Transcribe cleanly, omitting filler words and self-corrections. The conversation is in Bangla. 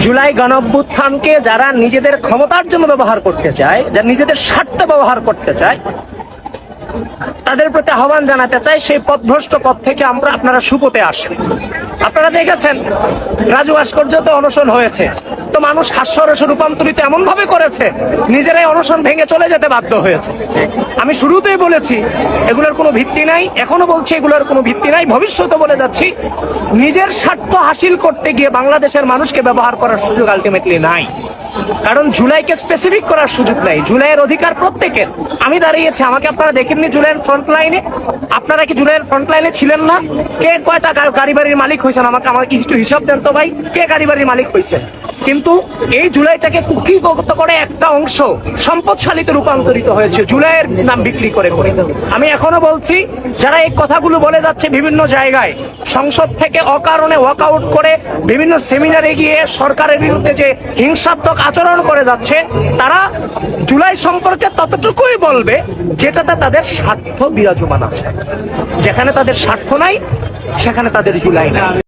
জুলাই গণঅভ্যুত্থানকে যারা নিজেদের ক্ষমতার জন্য ব্যবহার করতে চায়, যারা নিজেদের স্বার্থে ব্যবহার করতে চায়, তাদের প্রতি আহ্বান জানাতে চাই সেই পথভ্রষ্ট পথ থেকে আপনারা সুপথে আসেন। আপনারা দেখেছেন রাজু ভাস্কর্যতে অনশন হয়েছে, তো মানুষ হাস্যরসে রূপান্তরিত এমন ভাবে করেছে নিজেরাই অনশন ভেঙে চলে যেতে বাধ্য হয়েছে। আমি শুরুতেই বলেছি এগুলোর কোনো ভিত্তি নাই, এখনো বলছি এগুলোর কোনো ভিত্তি নাই, ভবিষ্যতে বলে যাচ্ছি নিজের স্বার্থ হাসিল করতে গিয়ে বাংলাদেশের মানুষকে ব্যবহার করার সুযোগ আলটিমেটলি নাই। কারণ জুলাইকে স্পেসিফিক করার সুযোগ নাই, জুলাইয়ের অধিকার প্রত্যেকের। আমি দাঁড়িয়েছি, আমাকে আপনারা দেখেননি জুলাইয়ের ফ্রন্ট লাইনে? আপনারা কি জুলাইয়ের ফ্রন্ট লাইনে ছিলেন না? কে কয়টা গাড়ি বাড়ির মালিক হয়েছেন আমাকে একটু হিসাব দেন তো ভাই, কে গাড়ি বাড়ির মালিক হয়েছে? কিন্তু এই জুলাইটাকে কুক্ষিগত করে একটা অংশ সম্পদশালীতে রূপান্তরিত হয়েছে জুলাইয়ের নাম বিক্রি করে করে। আমি এখনো বলছি যারা এই কথাগুলো বলে যাচ্ছে বিভিন্ন জায়গায়, সংসদ থেকে অকারণে ওয়াকআউট করে বিভিন্ন সেমিনারে গিয়ে সরকারের বিরুদ্ধে যে হিংসাত্মক আচরণ করে যাচ্ছে, তারা জুলাই সম্পর্কে ততটুকুই বলবে যেটাতে তাদের স্বার্থ বিরাজমান আছে। যেখানে তাদের স্বার্থ নাই সেখানে তাদের জুলাই নাই।